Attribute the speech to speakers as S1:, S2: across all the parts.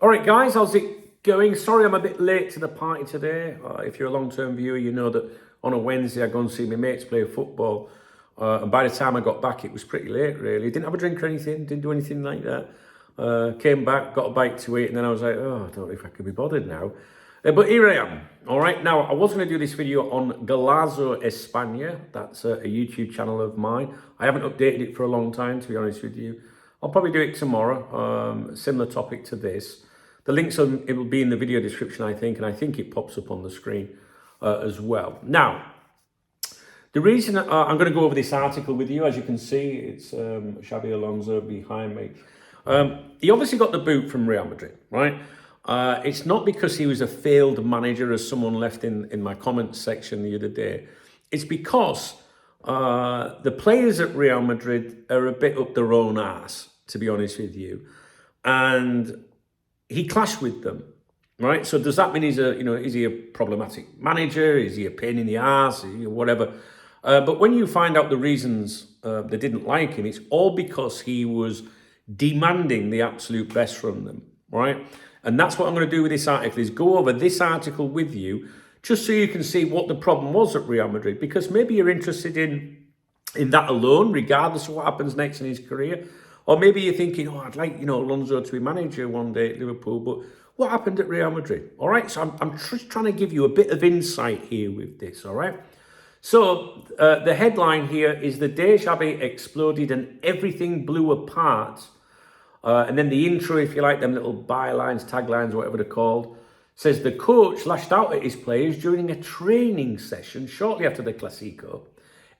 S1: All right, guys, how's it going? Sorry I'm a bit late to the party today. If you're a long-term viewer, you know that on a Wednesday I go and see my mates play football. And by the time I got back, it was pretty late, really. Didn't have a drink or anything, didn't do anything like that. Came back, got a bite to eat, and then I was like, oh, I don't know if I could be bothered now. But here I am. All right, now I was going to do this video on Golazo España. That's a YouTube channel of mine. I haven't updated it for a long time, to be honest with you. I'll probably do it tomorrow. Similar topic to this. The links, it will be in the video description, I think, and I think it pops up on the screen as well. Now, the reason I'm going to go over this article with you, as you can see, it's Xabi Alonso behind me. He obviously got the boot from Real Madrid, right? It's not because he was a failed manager, as someone left in my comments section the other day. It's because the players at Real Madrid are a bit up their own arse, to be honest with you. And he clashed with them, right? So does that mean is he a problematic manager? Is he a pain in the arse? Whatever. But when you find out the reasons they didn't like him, it's all because he was demanding the absolute best from them, right? And that's what I'm going to do with this article, is go over this article with you, just so you can see what the problem was at Real Madrid, because maybe you're interested in that alone, regardless of what happens next in his career. Or maybe you're thinking, oh, I'd like, Alonso to be manager one day at Liverpool, but what happened at Real Madrid? All right, so I'm just trying to give you a bit of insight here with this, all right? So the headline here is "The day Xabi exploded and everything blew apart." And then the intro, if you like, them little bylines, taglines, whatever they're called, says the coach lashed out at his players during a training session shortly after the Clásico,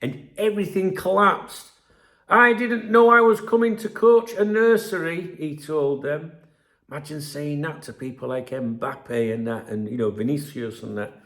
S1: and everything collapsed. "I didn't know I was coming to coach a nursery," he told them. Imagine saying that to people like Mbappe and that, and Vinicius and that.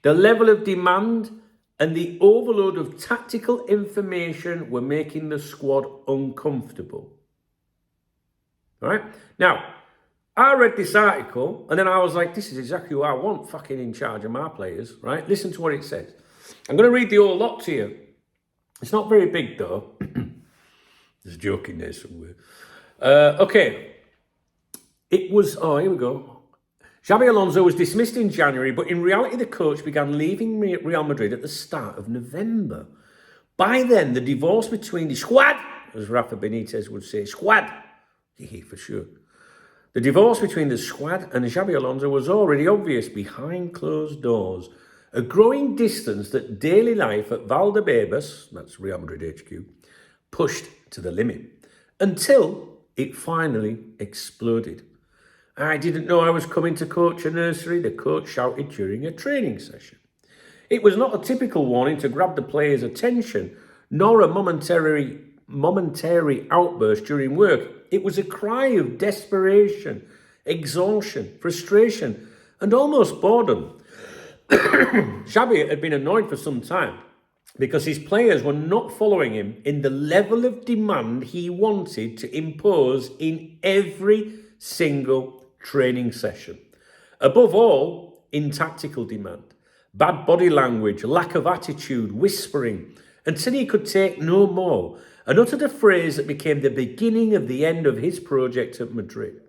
S1: The level of demand and the overload of tactical information were making the squad uncomfortable. All right? Now, I read this article and then I was like, this is exactly what I want fucking in charge of my players, right? Listen to what it says. I'm going to read the whole lot to you. It's not very big though. There's a joke in there somewhere. Okay. It was, here we go. Xabi Alonso was dismissed in January, but in reality, the coach began leaving Real Madrid at the start of November. By then, the divorce between the squad, as Rafa Benitez would say, squad, yeah, for sure. The divorce between the squad and Xabi Alonso was already obvious behind closed doors. A growing distance that daily life at Valdebebas, that's Real Madrid HQ, pushed to the limit, until it finally exploded. "I didn't know I was coming to coach a nursery," the coach shouted during a training session. It was not a typical warning to grab the players' attention, nor a momentary outburst during work. It was a cry of desperation, exhaustion, frustration, and almost boredom. Xabi had been annoyed for some time because his players were not following him in the level of demand he wanted to impose in every single training session. Above all, in tactical demand. Bad body language, lack of attitude, whispering, until he could take no more, and uttered a phrase that became the beginning of the end of his project at Madrid.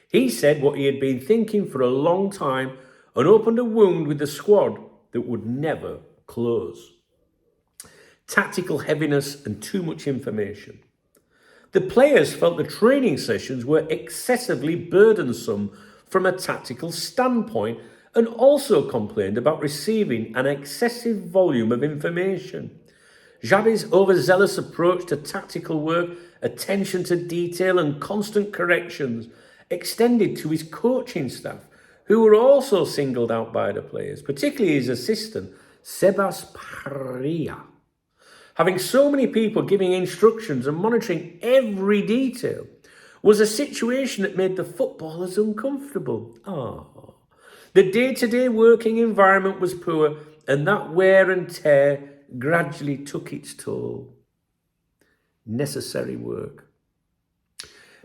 S1: He said what he had been thinking for a long time and opened a wound with the squad that would never close. Tactical heaviness and too much information. The players felt the training sessions were excessively burdensome from a tactical standpoint, and also complained about receiving an excessive volume of information. Xabi's overzealous approach to tactical work, attention to detail and constant corrections extended to his coaching staff, who were also singled out by the players, particularly his assistant, Sebas Parilla. Having so many people giving instructions and monitoring every detail was a situation that made the footballers uncomfortable. The day-to-day working environment was poor, and that wear and tear gradually took its toll. Necessary work.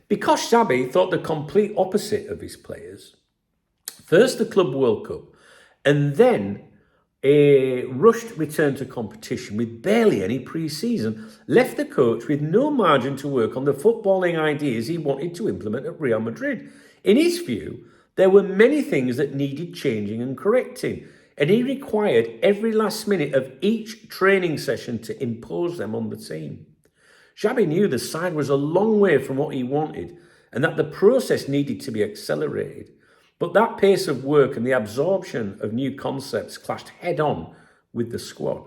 S1: Because Xabi thought the complete opposite of his players, first the Club World Cup, and then a rushed return to competition with barely any pre-season left the coach with no margin to work on the footballing ideas he wanted to implement at Real Madrid. In his view, there were many things that needed changing and correcting, and he required every last minute of each training session to impose them on the team. Xabi knew the side was a long way from what he wanted and that the process needed to be accelerated. But that pace of work and the absorption of new concepts clashed head-on with the squad.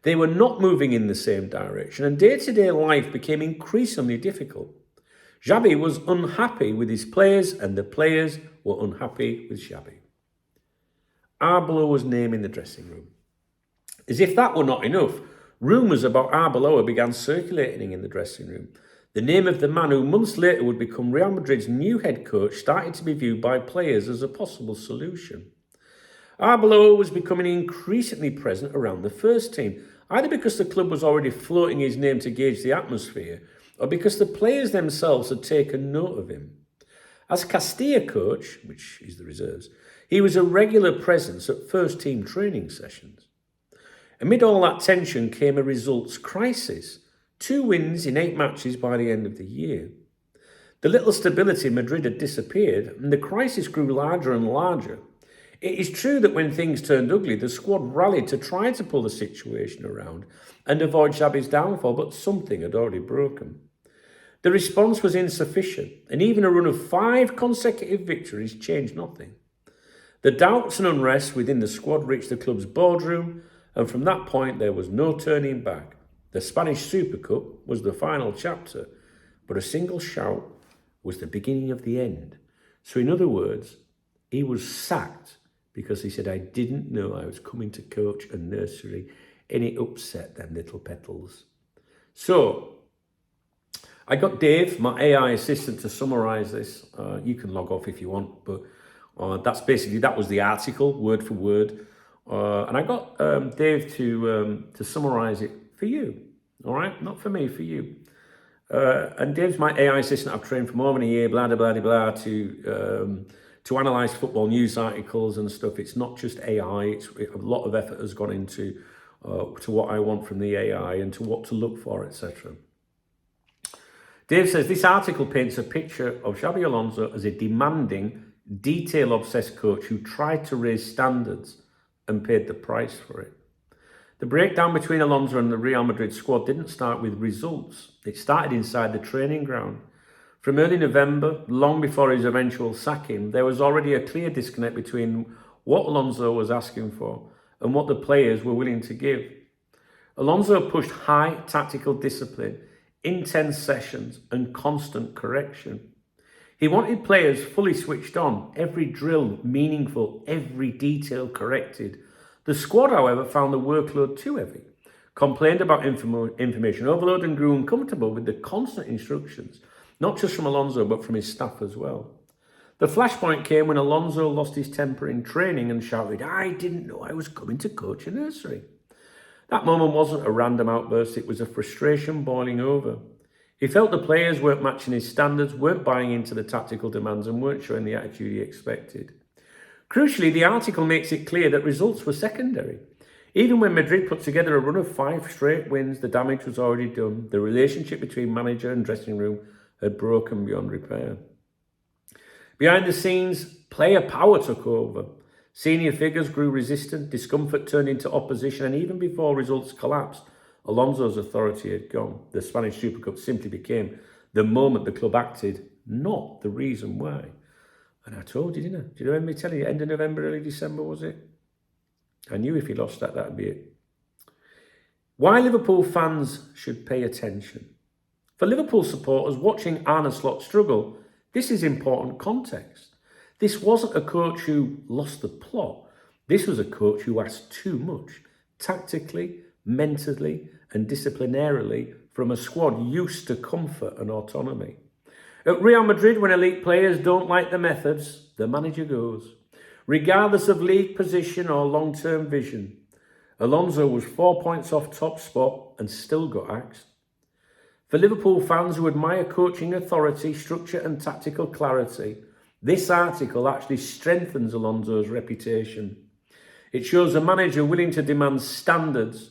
S1: They were not moving in the same direction, and day-to-day life became increasingly difficult. Xabi was unhappy with his players, and the players were unhappy with Xabi. Arbeloa's name in the dressing room. As if that were not enough, rumours about Arbeloa began circulating in the dressing room. The name of the man who months later would become Real Madrid's new head coach started to be viewed by players as a possible solution. Arbeloa was becoming increasingly present around the first team, either because the club was already floating his name to gauge the atmosphere, or because the players themselves had taken note of him. As Castilla coach, which is the reserves, he was a regular presence at first team training sessions. Amid all that tension came a results crisis. 2 wins in 8 matches by the end of the year. The little stability in Madrid had disappeared, and the crisis grew larger and larger. It is true that when things turned ugly, the squad rallied to try to pull the situation around and avoid Xabi's downfall, but something had already broken. The response was insufficient, and even a run of 5 consecutive victories changed nothing. The doubts and unrest within the squad reached the club's boardroom, and from that point there was no turning back. The Spanish Super Cup was the final chapter, but a single shout was the beginning of the end. So in other words, he was sacked because he said, "I didn't know I was coming to coach a nursery," and it upset them little petals. So I got Dave, my AI assistant, to summarise this. You can log off if you want, but that was the article, word for word. And I got Dave to summarise it for you. All right, not for me, for you. And Dave's my AI assistant. I've trained for more than a year, blah, blah, blah, blah, to analyse football news articles and stuff. It's not just AI. A lot of effort has gone into to what I want from the AI and to what to look for, etc. Dave says, this article paints a picture of Xabi Alonso as a demanding, detail-obsessed coach who tried to raise standards and paid the price for it. The breakdown between Alonso and the Real Madrid squad didn't start with results. It started inside the training ground. From early November, long before his eventual sacking, there was already a clear disconnect between what Alonso was asking for and what the players were willing to give. Alonso pushed high tactical discipline, intense sessions and constant correction. He wanted players fully switched on, every drill meaningful, every detail corrected. The squad, however, found the workload too heavy, complained about information overload and grew uncomfortable with the constant instructions, not just from Alonso but from his staff as well. The flashpoint came when Alonso lost his temper in training and shouted, "I didn't know I was coming to coach a nursery." That moment wasn't a random outburst, it was a frustration boiling over. He felt the players weren't matching his standards, weren't buying into the tactical demands and weren't showing the attitude he expected. Crucially, the article makes it clear that results were secondary. Even when Madrid put together a run of 5 straight wins, the damage was already done. The relationship between manager and dressing room had broken beyond repair. Behind the scenes, player power took over. Senior figures grew resistant, discomfort turned into opposition, and even before results collapsed, Alonso's authority had gone. The Spanish Super Cup simply became the moment the club acted, not the reason why. And I told you, didn't I? Do you remember me telling you, end of November, early December, was it? I knew if he lost that, that'd be it. Why Liverpool fans should pay attention. For Liverpool supporters watching Arne Slot struggle, this is important context. This wasn't a coach who lost the plot. This was a coach who asked too much, tactically, mentally, and disciplinarily from a squad used to comfort and autonomy. At Real Madrid, when elite players don't like the methods, the manager goes, regardless of league position or long-term vision. Alonso was 4 points off top spot and still got axed. For Liverpool fans who admire coaching authority, structure and tactical clarity, this article actually strengthens Alonso's reputation. It shows a manager willing to demand standards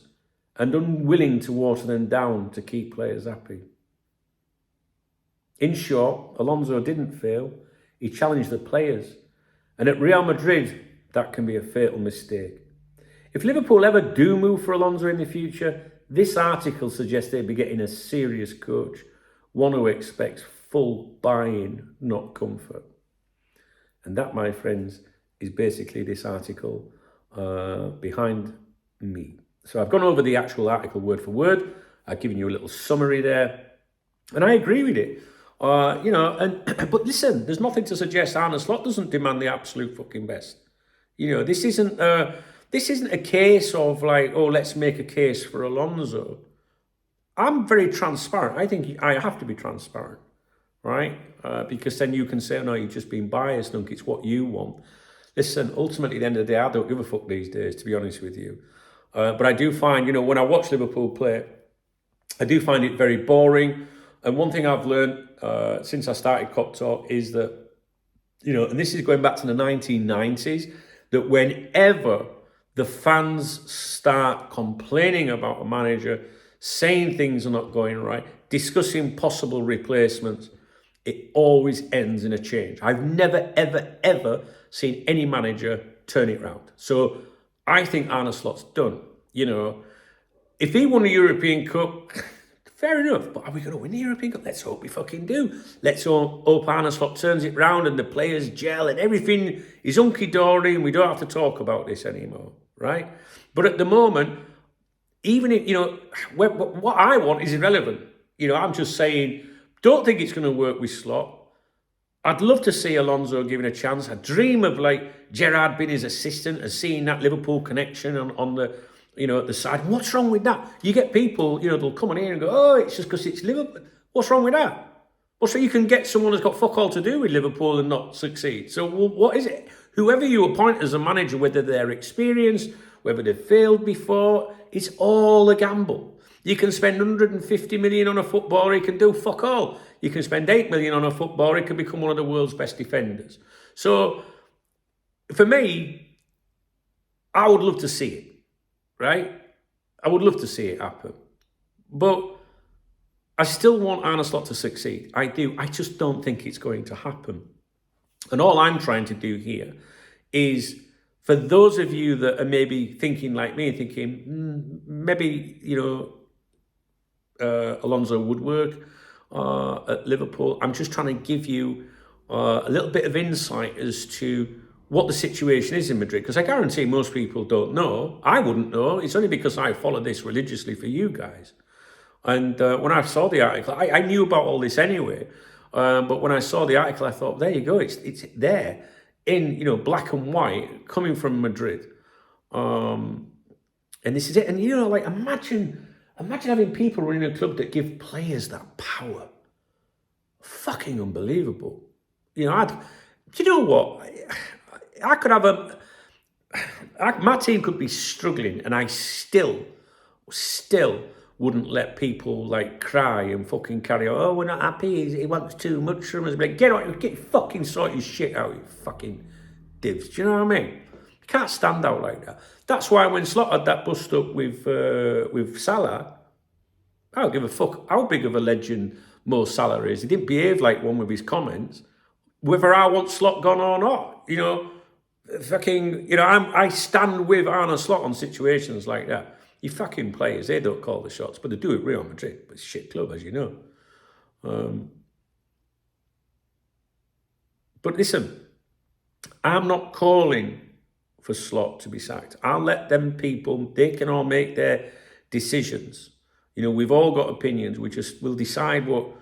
S1: and unwilling to water them down to keep players happy. In short, Alonso didn't fail. He challenged the players. And at Real Madrid, that can be a fatal mistake. If Liverpool ever do move for Alonso in the future, this article suggests they'd be getting a serious coach, one who expects full buy-in, not comfort. And that, my friends, is basically this article behind me. So I've gone over the actual article word for word. I've given you a little summary there. And I agree with it. But listen, there's nothing to suggest Arne Slot doesn't demand the absolute fucking best. This isn't a case of like, oh, let's make a case for Alonso. I'm very transparent. I think I have to be transparent, right? Because then you can say, no, you've just been biased, Nunk, it's what you want. Listen, ultimately, at the end of the day, I don't give a fuck these days, to be honest with you. But I do find, when I watch Liverpool play, I do find it very boring. And one thing I've learned since I started Cop Talk is that, and this is going back to the 1990s, that whenever the fans start complaining about a manager, saying things are not going right, discussing possible replacements, it always ends in a change. I've never, ever, ever seen any manager turn it round. So I think Arne Slot's done. If he won the European Cup, fair enough. But are we going to win the European Cup? Let's hope we fucking do. Let's hope Arne Slot turns it round and the players gel and everything is hunky-dory and we don't have to talk about this anymore, right? But at the moment, even if, what I want is irrelevant. I'm just saying, don't think it's going to work with Slot. I'd love to see Alonso given a chance. I dream of like Gerrard being his assistant and seeing that Liverpool connection on the, at the side. What's wrong with that? You get people, they'll come on here and go, oh, it's just because it's Liverpool. What's wrong with that? Well, so you can get someone who's got fuck all to do with Liverpool and not succeed. So what is it? Whoever you appoint as a manager, whether they're experienced, whether they've failed before, it's all a gamble. You can spend 150 million on a footballer, he can do fuck all. You can spend 8 million on a footballer, he can become one of the world's best defenders. So, for me, I would love to see it, right? I would love to see it happen. But I still want Arne Slot to succeed. I do. I just don't think it's going to happen. And all I'm trying to do here is, for those of you that are maybe thinking like me, thinking, maybe, Alonso would work at Liverpool. I'm just trying to give you a little bit of insight as to what the situation is in Madrid, because I guarantee most people don't know. I wouldn't know. It's only because I follow this religiously for you guys. And when I saw the article, I knew about all this anyway. But when I saw the article, I thought, there you go. It's there in black and white coming from Madrid. And this is it. And imagine having people running a club that give players that power. Fucking unbelievable. Do you know what? I could have my team could be struggling and I still wouldn't let people like cry and fucking carry on. Oh, we're not happy. He wants too much from us. Like, get fucking sort your shit out, you fucking divs. Do you know what I mean? You can't stand out like that. That's why when Slot had that bust up with Salah, I don't give a fuck how big of a legend Mo Salah is. He didn't behave like one with his comments. Whether I want Slot gone or not, I stand with Arne Slot on situations like that. You fucking players, they don't call the shots, but they do at Real Madrid. But it's a shit club, as you know. But listen, I'm not calling for Slot to be sacked. I'll let them people, they can all make their decisions. We've all got opinions. We'll decide what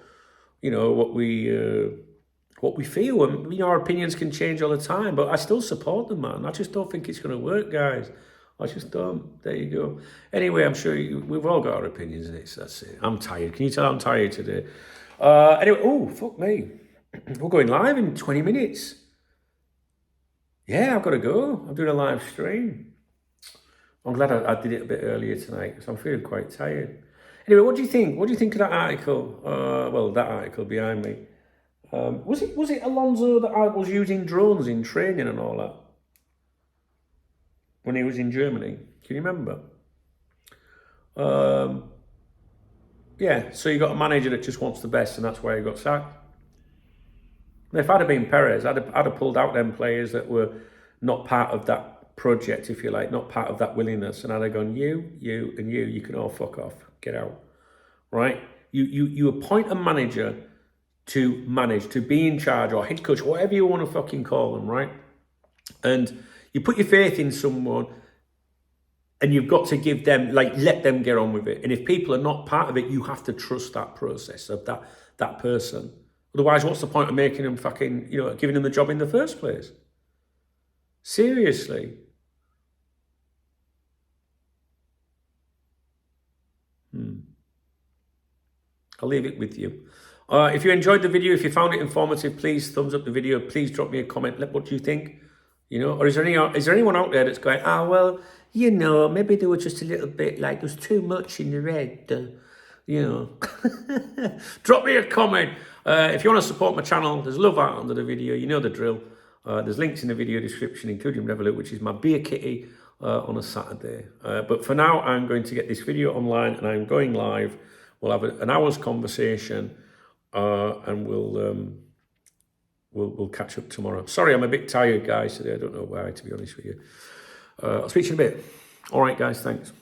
S1: we feel. And, our opinions can change all the time, but I still support them, man. I just don't think it's going to work, guys. I just don't. There you go. Anyway, I'm sure we've all got our opinions, and that's it. I'm tired. Can you tell I'm tired today? Anyway, oh, fuck me. We're going live in 20 minutes. Yeah, I've got to go. I'm doing a live stream. I'm glad I did it a bit earlier tonight because I'm feeling quite tired. Anyway, what do you think? What do you think of that article? That article behind me. Was it Alonso that I was using drones in training and all that? When he was in Germany. Can you remember? Yeah, so you got a manager that just wants the best and that's why he got sacked. And if I'd have been Perez, I'd have pulled out them players that were not part of that project, if you like, not part of that willingness. And I'd have gone, you, and you can all fuck off. Get out. Right? You appoint a manager to manage, to be in charge, or head coach, whatever you want to fucking call them, right? And you put your faith in someone, and you've got to give them, like, let them get on with it. And if people are not part of it, you have to trust that process of that person. Otherwise, what's the point of making them fucking, giving them the job in the first place? Seriously. I'll leave it with you. If you enjoyed the video, if you found it informative, please thumbs up the video. Please drop me a comment. Let what you think. Or is there anyone out there that's going, well, maybe they were just a little bit like there's too much in the red. Drop me a comment. If you want to support my channel, there's love art under the video. You know the drill. There's links in the video description, including Revolut, which is my beer kitty on a Saturday. But for now, I'm going to get this video online and I'm going live. We'll have an hour's conversation and we'll catch up tomorrow. Sorry, I'm a bit tired, guys, today. I don't know why, to be honest with you. I'll speak to you in a bit. All right, guys, thanks.